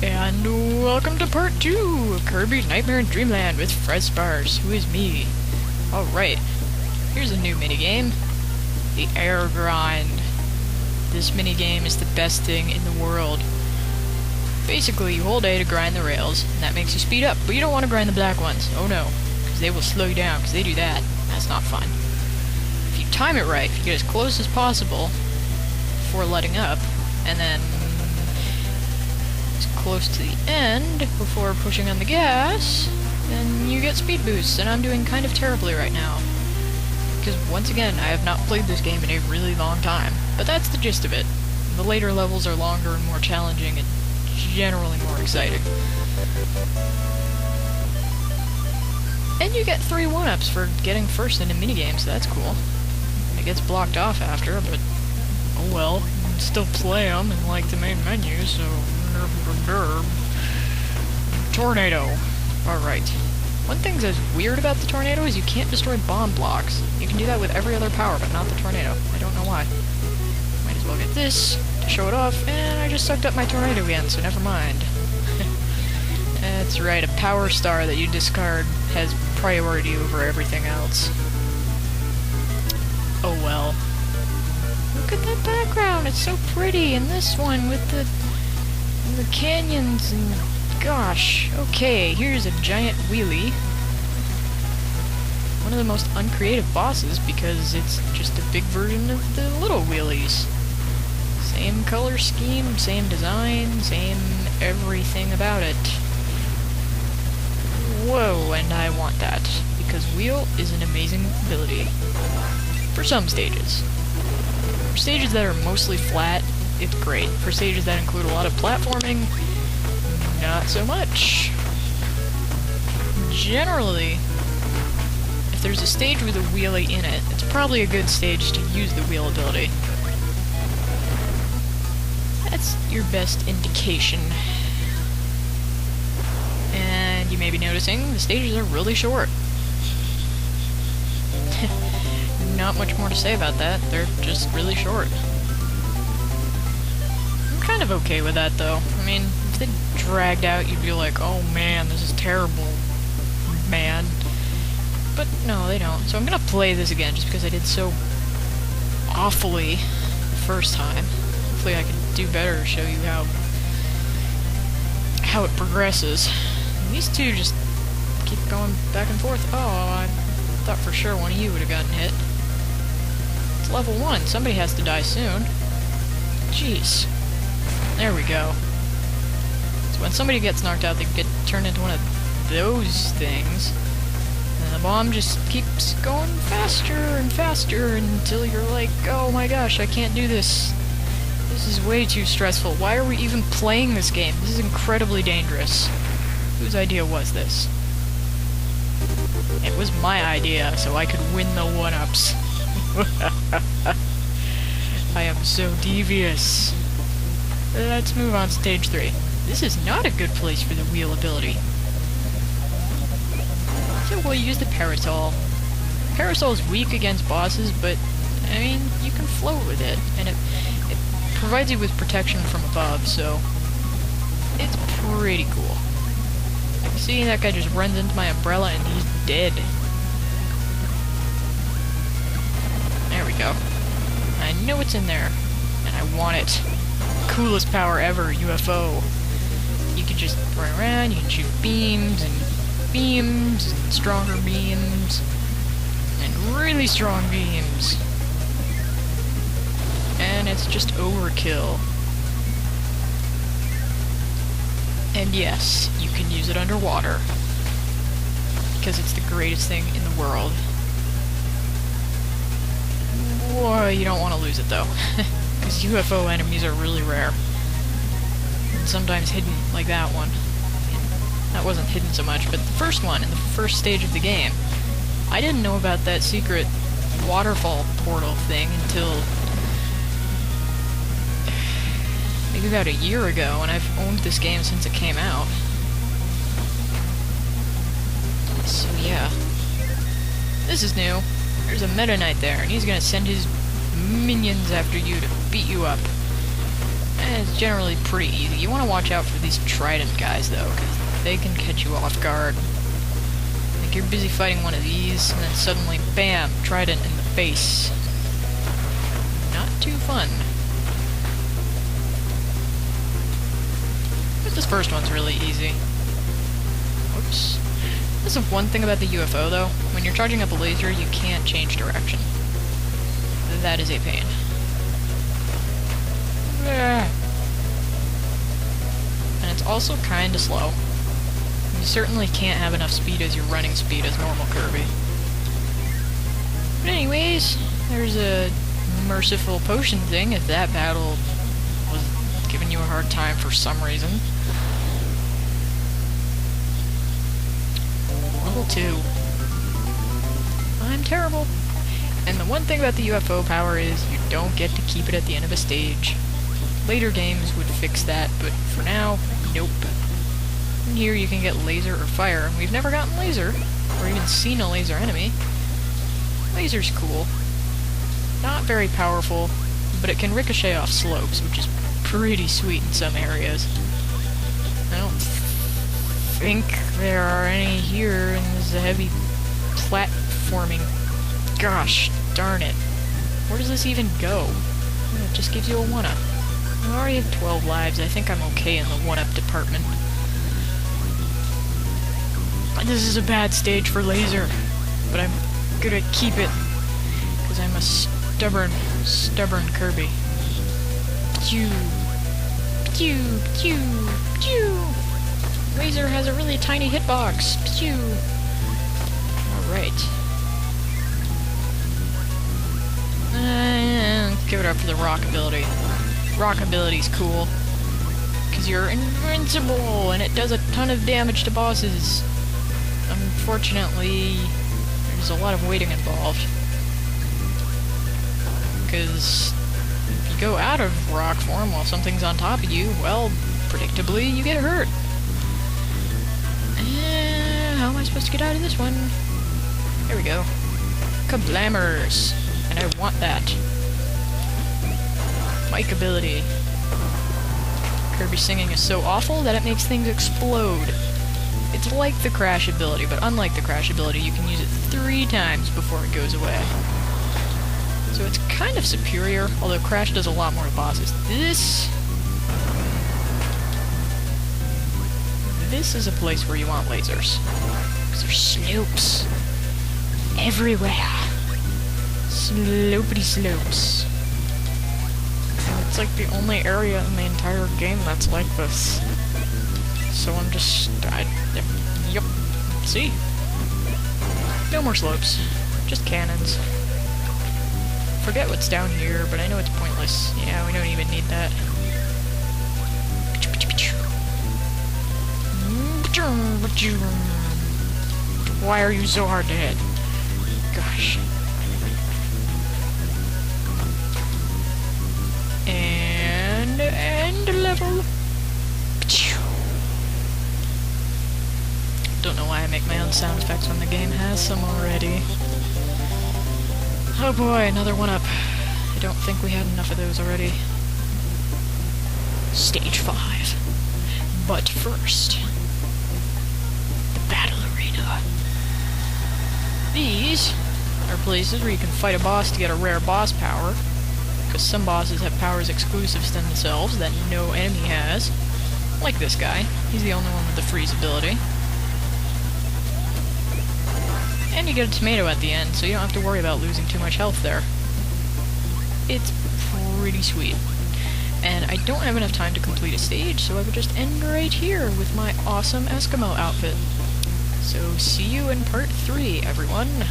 And welcome to part 2 of Kirby Nightmare in Dreamland with Frez, who is me. Alright, here's a new minigame, the air grind. This minigame is the best thing in the world. Basically, you hold A to grind the rails, and that makes you speed up, but you don't want to grind the black ones. Oh no, because they will slow you down, because they do that. That's not fun. If you time it right, if you get as close as possible before letting up, and then close to the end before pushing on the gas, then you get speed boosts, and I'm doing kind of terribly right now. Because once again, I have not played this game in a really long time. But that's the gist of it. The later levels are longer and more challenging and generally more exciting. And you get 3 1-ups for getting first in a minigame, so that's cool. It gets blocked off after, but oh well. You can still play them in like the main menu, so tornado. Alright. One thing that's weird about the tornado is you can't destroy bomb blocks. You can do that with every other power, but not the tornado. I don't know why. Might as well get this to show it off, and I just sucked up my tornado again, so never mind. That's right, a power star that you discard has priority over everything else. Oh well. Look at that background, it's so pretty, and this one with the canyons and gosh. Okay, here's a giant wheelie. One of the most uncreative bosses because it's just a big version of the little wheelies. Same color scheme, same design, same everything about it. Whoa, and I want that because wheel is an amazing ability. For some stages. For stages that are mostly flat, it's great. For stages that include a lot of platforming, not so much. Generally, if there's a stage with a wheelie in it, it's probably a good stage to use the wheel ability. That's your best indication. And you may be noticing the stages are really short. Not much more to say about that, they're just really short. Kind of okay with that though. I mean, if they dragged out, you'd be like, oh man, this is terrible, man. But no, they don't. So I'm gonna play this again just because I did so awfully the first time. Hopefully I can do better to show you how it progresses. And these two just keep going back and forth. Oh, I thought for sure one of you would have gotten hit. It's level 1. Somebody has to die soon. Jeez. There we go. So when somebody gets knocked out, they get turned into one of those things. And the bomb just keeps going faster and faster until you're like, oh my gosh, I can't do this. This is way too stressful. Why are we even playing this game? This is incredibly dangerous. Whose idea was this? It was my idea, so I could win the 1-ups. I am so devious. Let's move on to stage 3. This is not a good place for the wheel ability. So we'll use the parasol. Parasol is weak against bosses, but, I mean, you can float with it, and it provides you with protection from above, so it's pretty cool. See, that guy just runs into my umbrella and he's dead. There we go. I know it's in there, and I want it. Coolest power ever, UFO. You can just run around, you can shoot beams, and stronger beams, and really strong beams. And it's just overkill. And yes, you can use it underwater, because it's the greatest thing in the world. Whoa, you don't want to lose it though. Because UFO enemies are really rare. And sometimes hidden, like that one. That wasn't hidden so much, but the first one, in the first stage of the game, I didn't know about that secret waterfall portal thing until maybe about a year ago, and I've owned this game since it came out. So yeah. This is new. There's a Meta Knight there, and he's gonna send his minions after you to beat you up. It's generally pretty easy. You want to watch out for these trident guys, though, because they can catch you off guard. Like, you're busy fighting one of these, and then suddenly, bam, trident in the face. Not too fun. But this first one's really easy. Whoops. This is one thing about the UFO, though. When you're charging up a laser, you can't change direction. That is a pain. And it's also kinda slow. You certainly can't have enough speed as your running speed as normal Kirby. But anyways, there's a merciful potion thing if that battle was giving you a hard time for some reason. Level 2. I'm terrible. And the one thing about the UFO power is you don't get to keep it at the end of a stage. Later games would fix that, but for now, nope. And here you can get laser or fire, and we've never gotten laser, or even seen a laser enemy. Laser's cool. Not very powerful, but it can ricochet off slopes, which is pretty sweet in some areas. I don't think there are any here, and this is a heavy platforming. Gosh darn it. Where does this even go? It just gives you a 1-up. I already have 12 lives. I think I'm okay in the 1-up department. This is a bad stage for laser, but I'm gonna keep it, because I'm a stubborn Kirby. Pew! Pew! Pew! Pew! Laser has a really tiny hitbox. Pew! Alright. Give it up for the rock ability. Rock ability's cool, because you're invincible, and it does a ton of damage to bosses. Unfortunately, there's a lot of waiting involved, because if you go out of rock form while something's on top of you, well, predictably, you get hurt. How am I supposed to get out of this one? There we go. Kablammers! And I want that. Mic ability. Kirby singing is so awful that it makes things explode. It's like the crash ability, but unlike the crash ability, you can use it 3 times before it goes away. So it's kind of superior, although crash does a lot more to bosses. This is a place where you want lasers. Because there's slopes everywhere. Slopety slopes. It's like the only area in the entire game that's like this. So I'm just... Yep. See? No more slopes. Just cannons. Forget what's down here, but I know it's pointless. Yeah, we don't even need that. Why are you so hard to hit? Gosh. And end level. Don't know why I make my own sound effects when the game has some already. Oh boy, another 1-up. I don't think we had enough of those already. Stage 5. But first, the battle arena. These are places where you can fight a boss to get a rare boss power, because some bosses have powers exclusive to themselves that no enemy has. Like this guy. He's the only one with the freeze ability. And you get a tomato at the end, so you don't have to worry about losing too much health there. It's pretty sweet. And I don't have enough time to complete a stage, so I would just end right here with my awesome Eskimo outfit. So see you in part 3, everyone.